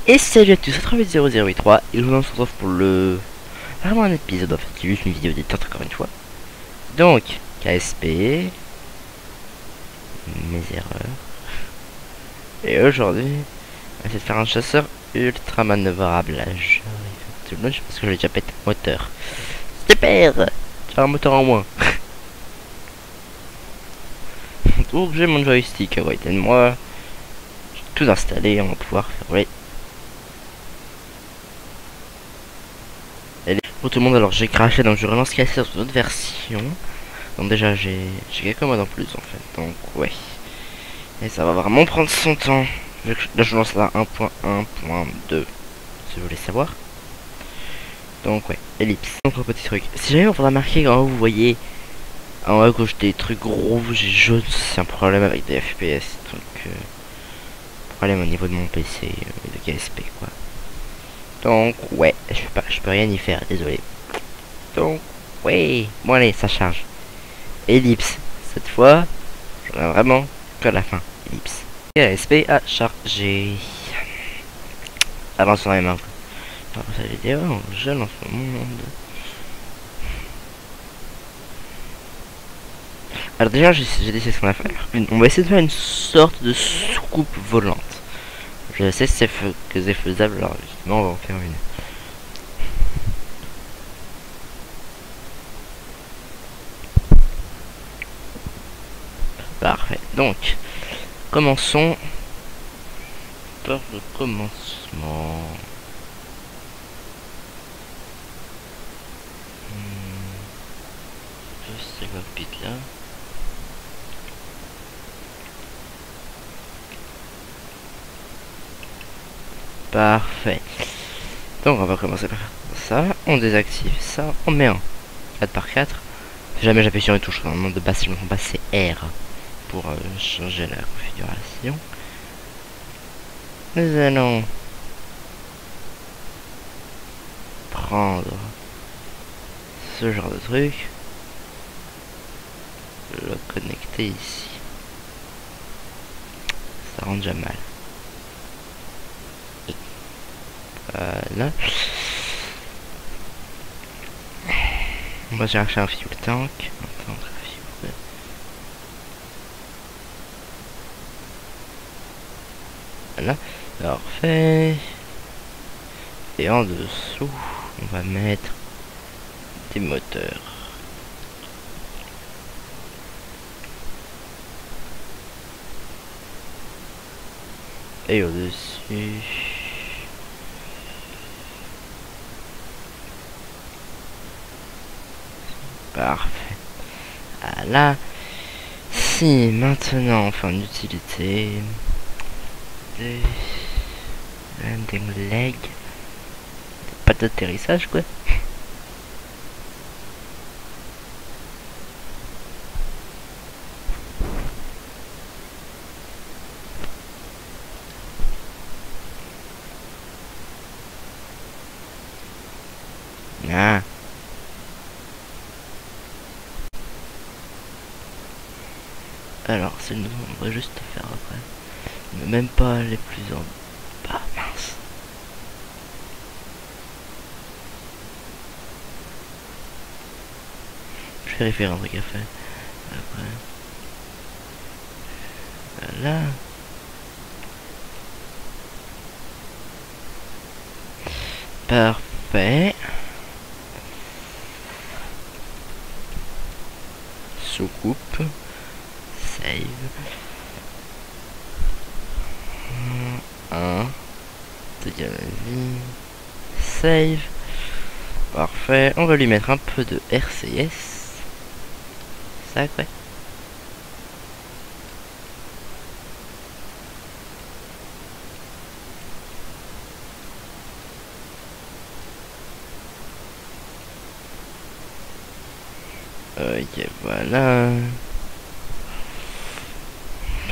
Et salut à tous, c'est 008 et aujourd'hui on se retrouve pour le... Vraiment un épisode en fait, c'est juste une vidéo détente encore une fois. Donc, KSP, mes erreurs. Et aujourd'hui, on va essayer de faire un chasseur ultra manœuvrable. Là, j'arrive tout le monde, je pense que j'ai déjà pété le moteur. Super. Tu as un moteur en moins. Donc j'ai mon joystick à côté de moi. J'ai tout installé, on va pouvoir faire... Oui. Pour tout le monde, alors j'ai craché, donc je relance KSP sur une autre version. Donc déjà j'ai quelques modes en plus en fait, donc ouais. Et ça va vraiment prendre son temps. Là je lance la 1.1.2 si vous voulez savoir. Donc ouais, ellipse. Donc un petit truc. Si jamais on va marquer en haut, vous voyez en haut à gauche des trucs rouges et jaunes, c'est un problème avec des FPS. Donc problème au niveau de mon PC et de KSP quoi. Donc ouais, je peux rien y faire, désolé. Donc ouais, bon allez, ça charge. Ellipse. Cette fois, j'aurai vraiment que la fin. Ellipse. KSP à charger. Avance sur les mains. Alors, sa vidéo, je lance le monde. Alors déjà, j'ai décidé ce qu'on va faire. On va essayer de faire une sorte de soucoupe volante. Je sais que c'est faisable, alors justement, on va en faire une. Parfait. Donc, commençons par le commencement. C'est le pit là. Parfait. Donc on va commencer par ça. On désactive ça. On met un 4x4. Si jamais j'appuie sur une touche dans le monde de base, si je me trompe pas, c'est R pour changer la configuration. Nous allons prendre ce genre de truc, le connecter ici. Ça rend déjà mal. Voilà. On va chercher un fuel tank. Voilà. Parfait. Et en dessous, on va mettre des moteurs. Et au-dessus... Parfait. Voilà. Si maintenant on fait une utilité de landing leg, pas d'atterrissage quoi. Ah. Alors, c'est nous, on va juste faire après. Mais même pas aller plus en bas, mince. Je vérifie un truc à faire. Après. Voilà. Parfait. Soucoupe. Save. 1. C'est la vie. Save. Parfait. On va lui mettre un peu de RCS. Ça quoi. Ok, voilà.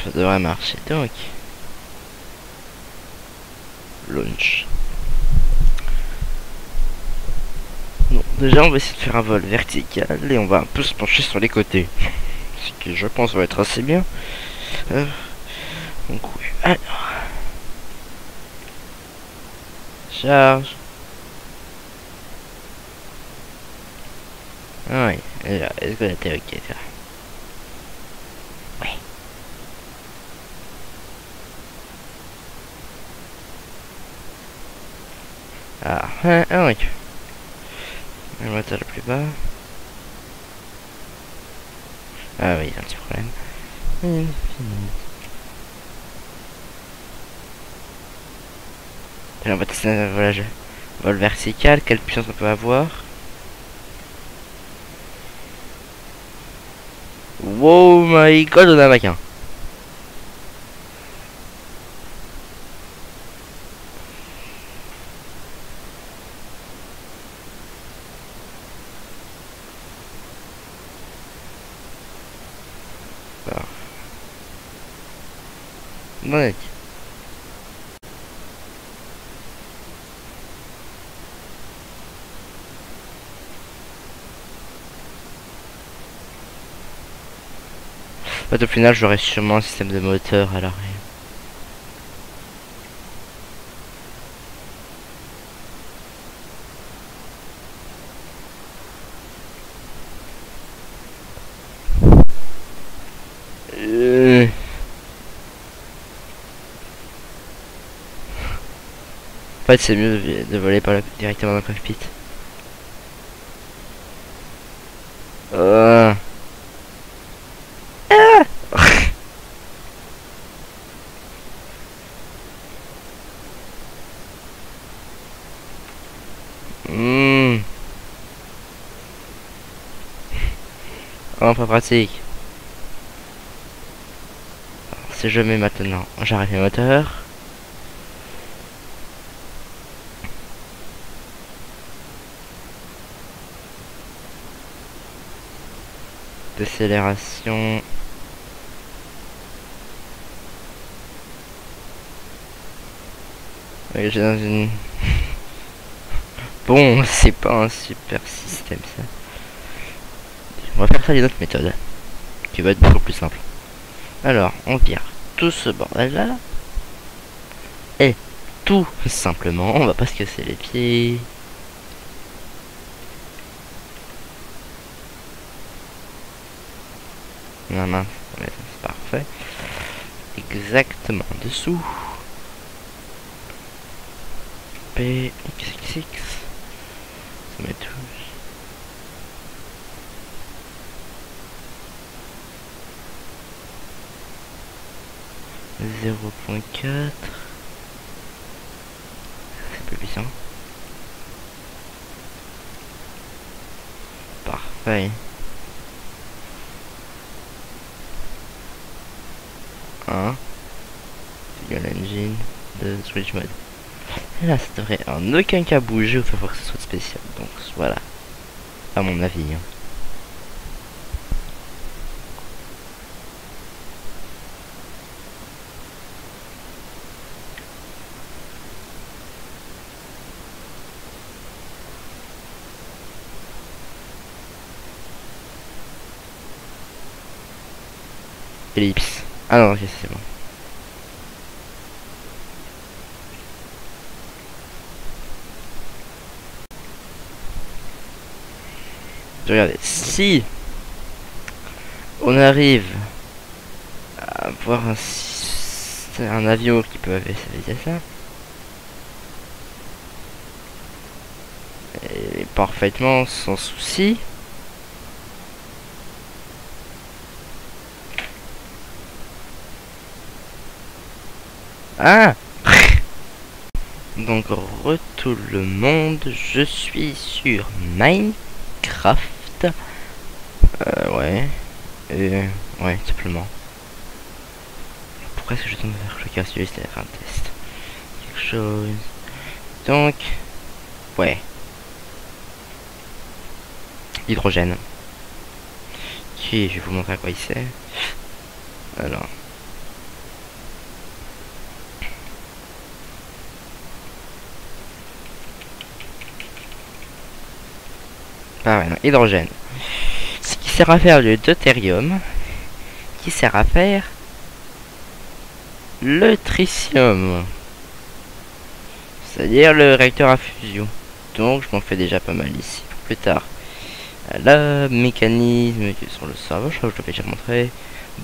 Ça devrait marcher donc. Launch. Bon, déjà on va essayer de faire un vol vertical et on va un peu se pencher sur les côtés. Ce qui je pense va être assez bien. Donc oui. Alors. charge. Ah oui, là, est-ce que la t'es ok, ça? Oui. Ah, oui. Le moteur le plus bas. Ah oui, un petit problème. On va tester un vol vertical, quelle puissance on peut avoir. Wow my god, on a un Mach 1. Ouais. Au final, j'aurai sûrement un système de moteur à l'arrière. En fait, c'est mieux de voler directement dans le cockpit. Ah. Oh, pas pratique. Alors, si je mets maintenant, j'arrête les moteurs. Décélération. Oui, j'ai dans une... Bon, c'est pas un super système ça. On va faire ça d'une autre méthode, qui va être beaucoup plus simple. Alors, on vire tout ce bordel là. Et tout simplement, on va pas se casser les pieds. Non, non, c'est parfait. Exactement dessous. P, XX. Ça met tout. 0.4. C'est plus puissant. Parfait. 1. Single engine de switch mode. Et là, ça devrait en aucun cas bouger ou faire que ce soit spécial. Donc voilà. À mon avis. Hein. Ellipse. Ah non, ok, c'est bon. Regardez, si on arrive à voir un avion qui peut avoir sa vitesse, et parfaitement sans souci. Ah. Donc tout le monde, je suis sur Minecraft. Ouais. Ouais, simplement. Pourquoi est-ce que je tombe vers le casse c'était faire un test. Quelque chose. Donc. Ouais. Hydrogène. Qui, je vais vous montrer à quoi il sert. Alors. Ah ouais, non, hydrogène. Ce qui sert à faire le deutérium. Qui sert à faire le tritium. c'est-à-dire le réacteur à fusion. Donc je m'en fais déjà pas mal ici pour plus tard. Là, mécanisme qui est sur le serveur, je crois que je l'avais déjà montré.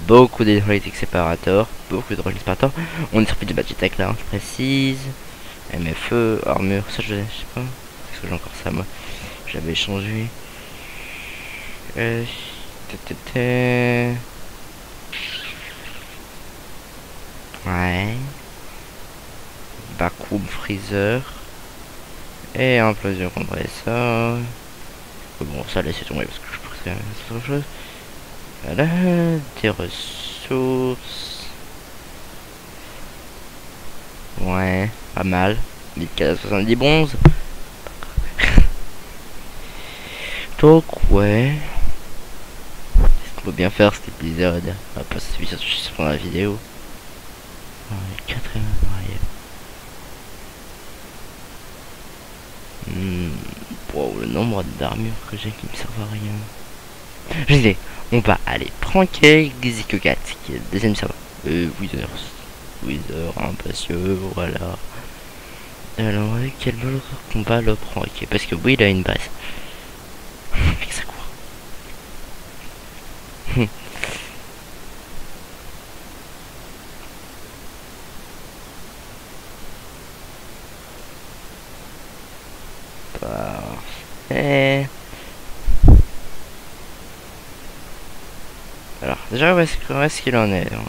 Beaucoup d'hydraulique séparateur, beaucoup d'hydraulique séparateur. On est sur plus de Magitech là, je précise. MFE, armure, ça je sais pas. Est-ce que j'ai encore ça moi? J'avais changé. Ouais. Backroom freezer. Et implosion compresseur. Bon, ça laissez tomber parce que je préfère autre chose. Voilà, des ressources. Ouais, pas mal. 1470 bronze. Donc, ouais. Ce qu'on peut bien faire cet épisode. On va pas se suivre juste pendant la vidéo. Quatrième appareil. Wow, le nombre d'armures que j'ai qui me servent à rien. Je disais, on va aller pranker Xikogat, qui est le deuxième serveur. Wither, impatient, voilà. Alors, quel bol qu'on va le pranker? Parce que oui, il a une base. Mec, ça court. Parfait. Alors, déjà, où est-ce qu'il en est donc?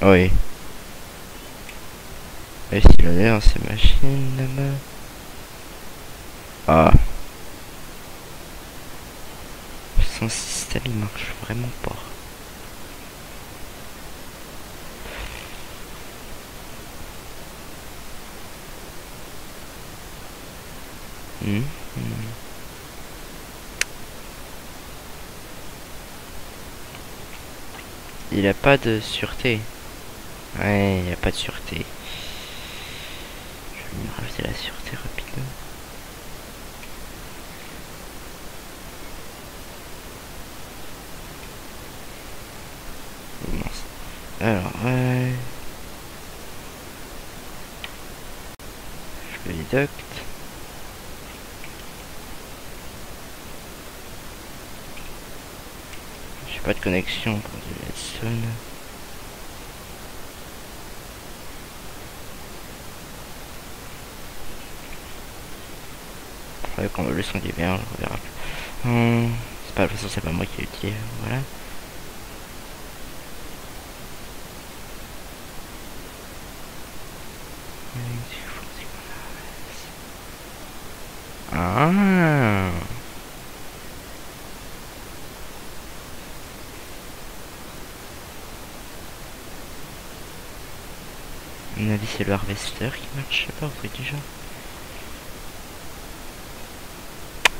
Oui. Et s'il en est dans ces machines là-bas? Ah. Son système il marche vraiment pas. Il a pas de sûreté. Ouais, il a pas de sûreté. Je vais me rajouter la sûreté rapidement. Alors, je fais les ducts. J'ai pas de connexion pour du redstone. Quand le son est bien, on verra. C'est pas de toute façon, c'est pas moi qui l'utilise. Voilà. Ah. À mon avis, c'est le harvester qui marche pas, au truc du genre.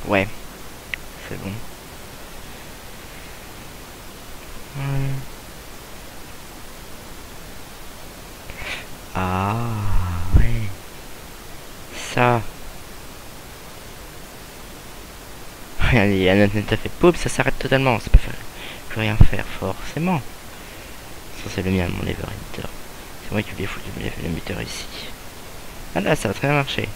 Ouais, c'est bon. Ah, ouais. Ça. Regardez, la note a fait poup, ça s'arrête totalement. Ça peut faire plus rien faire, forcément. Ça, c'est le mien, mon lever editor. C'est moi qui lui ai foutu le lever editor ici. Ah là, ça a très bien marché.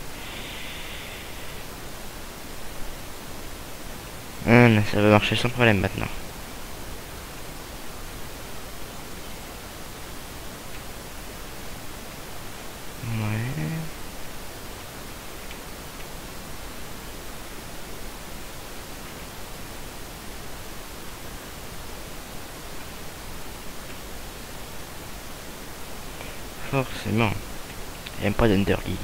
Ça va marcher sans problème maintenant. Ouais. Forcément. Il n'aime pas d'Under Lily.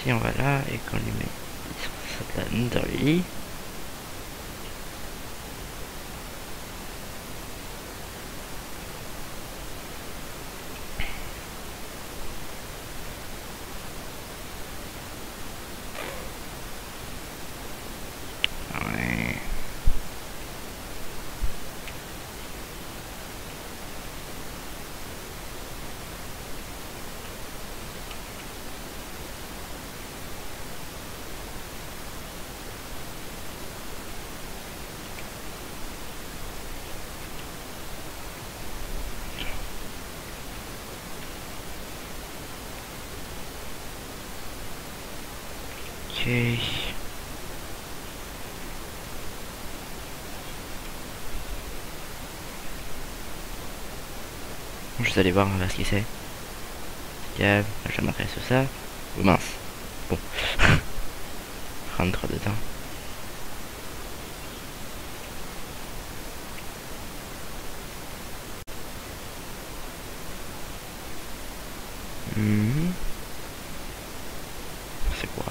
Si on va là et qu'on lui met ça de la Under Lily. Je vais aller voir ce qui c'est. Câble, je m'intéresse à ça. Oh mince. Bon. Rentre dedans. C'est quoi?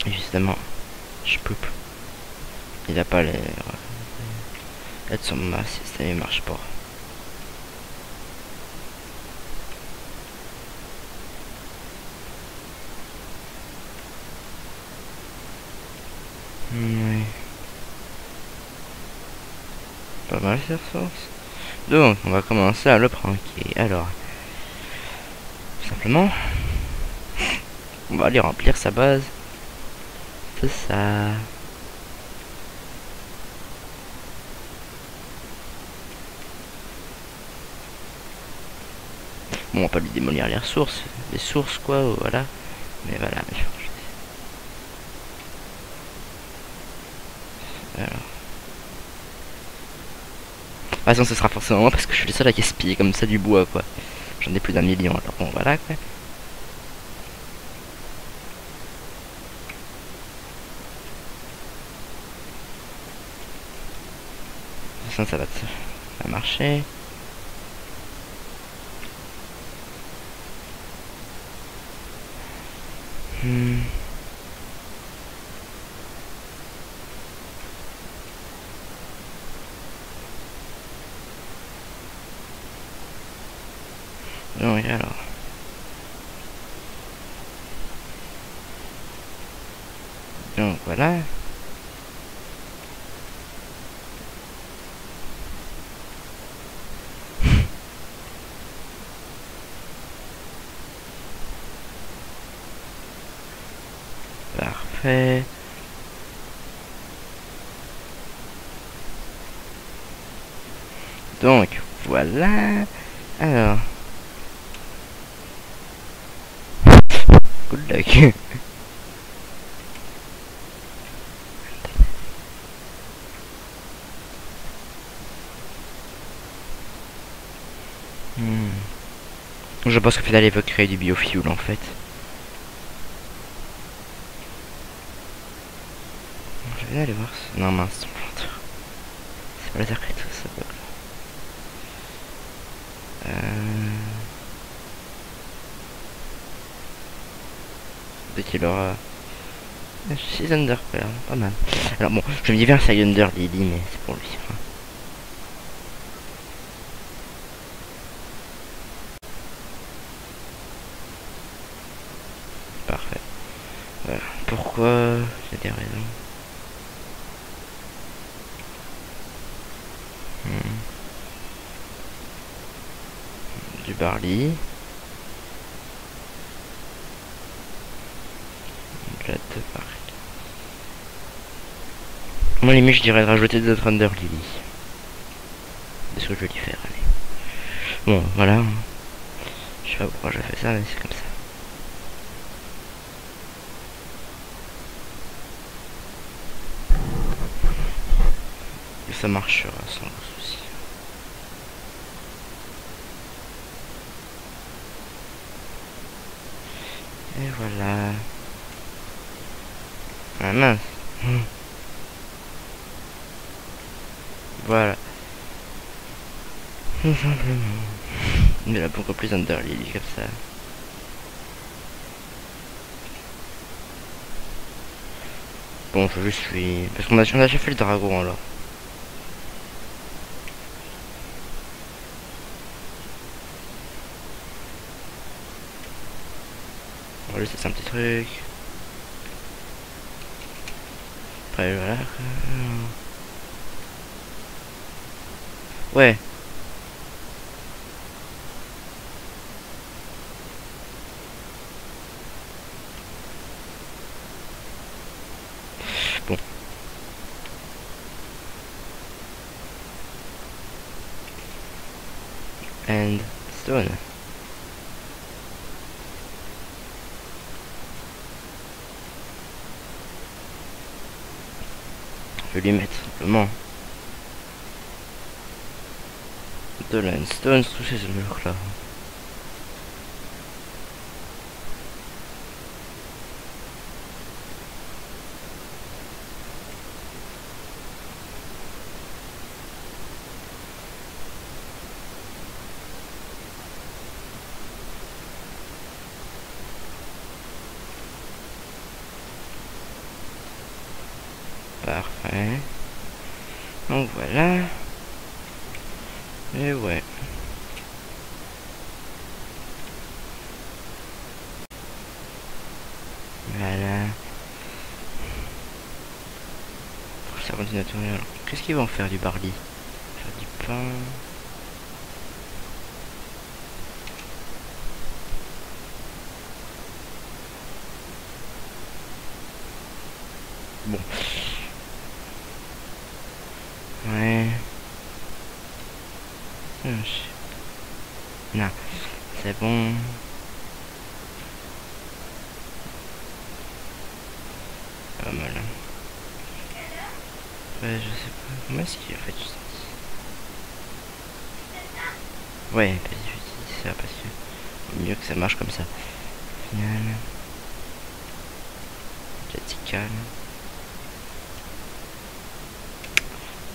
Et justement, je poupe. Il a pas l'air être sur ma système, il marche pas. Oui. Pas mal ces ressources. Donc, on va commencer à le pranker. Alors, simplement, on va aller remplir sa base. C'est ça. Bon, on va pas lui démolir les ressources. Les sources, quoi, voilà. Mais voilà. Alors. De toute façon, ce sera forcément parce que je suis le seul à gaspiller comme ça du bois, quoi. J'en ai plus d'1 million, alors bon, voilà, quoi. Ça va marcher. Donc alors. Donc voilà. Parfait. Donc voilà. Alors. Good luck. Je pense que Fidel il veut créer du biofuel en fait. Je vais aller voir si... Non mince, son planteur. C'est pas la terre tout ça bug là. Dès qu'il aura... 6 Under Pearl, pas mal. Alors bon, je me dis bien c'est Under Lily, mais c'est pour lui. Hein. Parfait. Voilà. Pourquoi? J'ai des raisons. Du barley. De pareil. Moi limite je dirais de rajouter des Thunder Lily. C'est ce que je vais lui faire, allez. Bon voilà. Je sais pas pourquoi j'ai fait ça, mais c'est comme ça. Et ça marchera sans souci. Et voilà. Ah mince. Voilà. Tout simplement. Mais là pourquoi plus Under Lily comme ça. Bon je suis... Parce qu'on a déjà fait le dragon alors. On va laisser un petit truc. Après voilà. Ouais. Bon. And stone. peux lui mettre simplement de l'Einstone sous ces murs là. Parfait. Donc voilà. Et ouais. Voilà. Ça continue à tourner. Alors, qu'est-ce qu'ils vont faire du barley? Faire du pain. Bon. Ouais. Non, c'est bon. Pas mal. Ouais, je sais pas. Comment est-ce qu'il a fait ça? Ouais, vas-y, ça parce que mieux que ça marche comme ça. Final. Vertical.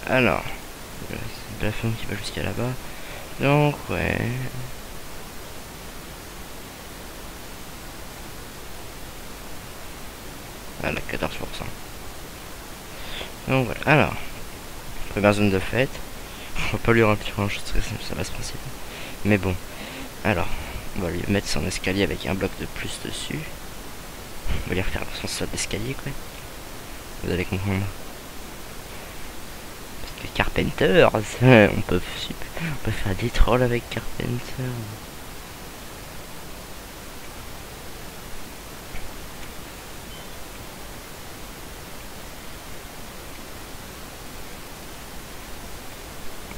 Alors, c'est le plafond qui va jusqu'à là-bas. Donc, ouais. Voilà, 14%. Donc voilà, alors. Première zone de fête. On va pas lui remplir grand chose, ça va se passer. Mais bon. Alors, on va lui mettre son escalier avec un bloc de plus dessus. On va lui refaire son sol d'escalier, quoi. Vous allez comprendre. Parce que Carpenter, on peut faire des trolls avec Carpenter.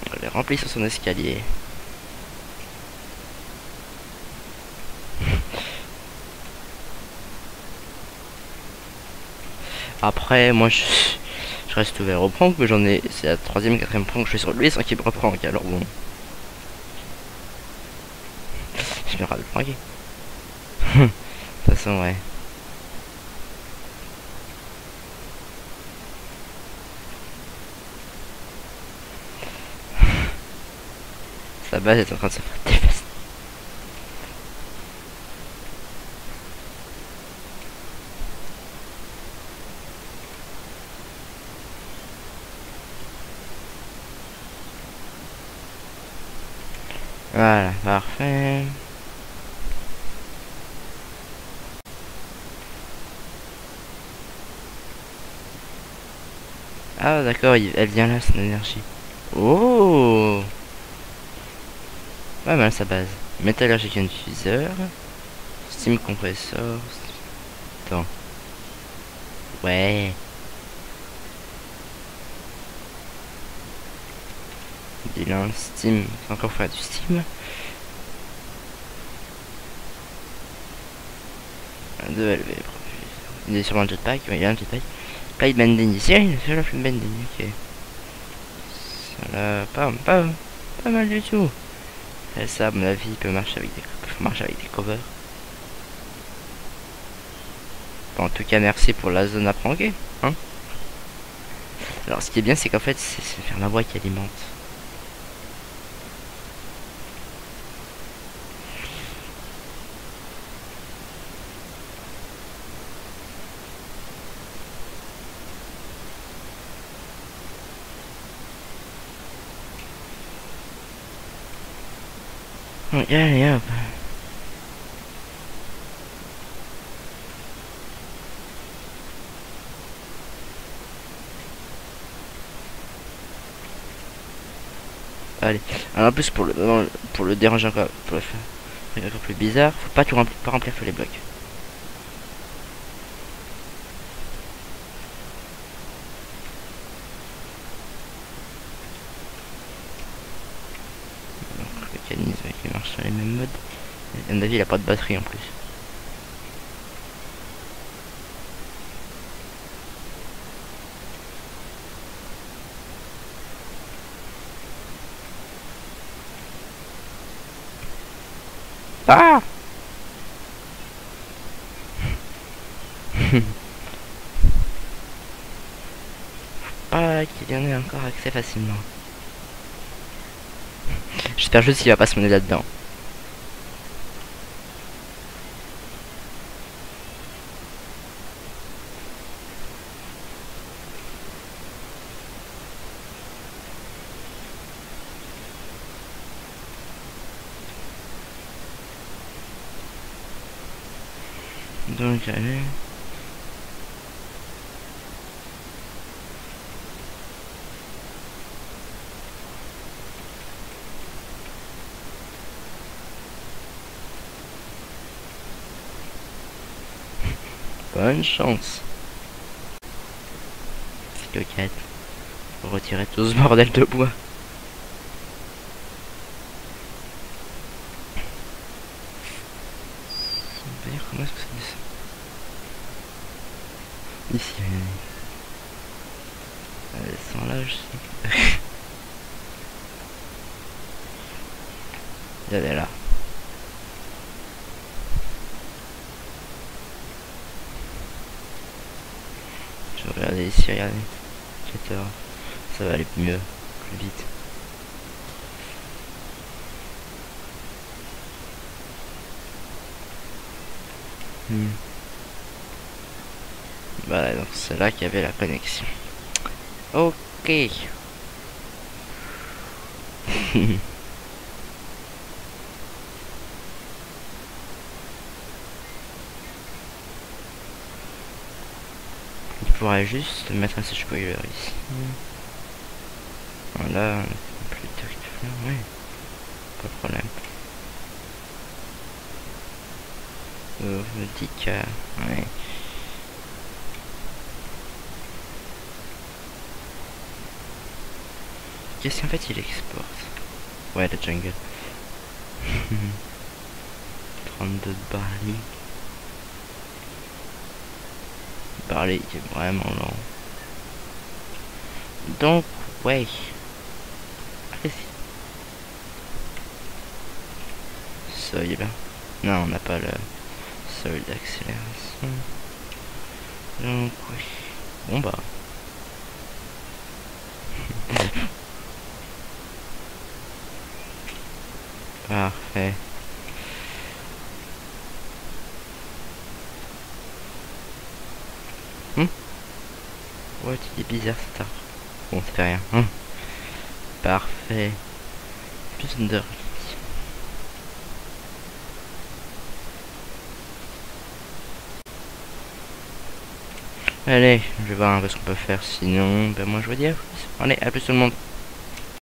On va les remplir sur son escalier. Après, moi je reste ouvert au prank, mais j'en ai. C'est la troisième, quatrième prank que je fais sur lui sans qu'il me reprank, alors bon. Je vais le pranker. De toute façon, ouais. Sa base est en train de se faire dévaster. Voilà, parfait. Ah d'accord, elle vient là, son énergie. Oh, pas mal sa base. Métallurgique diffuseur. Steam compressor. Attends. Ouais. Bilan Steam. Encore faire du Steam. 2 LV. Il est sur un jetpack. Ouais, il y a un jetpack. Plate bending ici. Il est sur la plate bending. Ok. Ça là, pas mal du tout. Et ça, à mon avis, il peut marcher avec des covers. Bon, en tout cas, merci pour la zone à pranker. Hein. Alors, ce qui est bien, c'est qu'en fait, c'est faire la voie qui alimente. Donc, allez, hop. Allez. Alors, en plus, pour le déranger encore, pour le faire encore plus bizarre, faut pas tout remplir, pas remplir tous les blocs. Donc, le mécanisme qui marche sur les mêmes modes. Et, à mon avis, il a pas de batterie en plus. Ah. Pas qu'il y en ait encore accès facilement. J'espère juste qu'il va pas se mener là-dedans. Donc allez. Bonne chance. C'est coquette. Faut retirer tout ce bordel de bois. On va dire comment est-ce que ça descend. Ici. Elle descend là, je sais. Elle est là. Je vais regarder ici, regardez. 4 heures. Ça va aller mieux, plus vite. Voilà, donc c'est là qu'il y avait la connexion. Ok. Il pourrait juste mettre un spoiler ici. Voilà, plutôt que de faire, ouais, pas de problème. Je me dis que, ouais. Qu'est-ce qu'en fait il exporte? Ouais, le jungle. 32 de barley. Barley qui est vraiment lent. Donc, ouais. Allez-y. Seuil là. Non, on n'a pas le seuil d'accélération. Donc, oui. Bon bah. Parfait. Ouais, il est bizarre cet arbre. Bon, ça fait rien. Parfait. Plus de... Allez, je vais voir un peu ce qu'on peut faire. Sinon, ben moi je vous dis à plus. Allez, à plus tout le monde.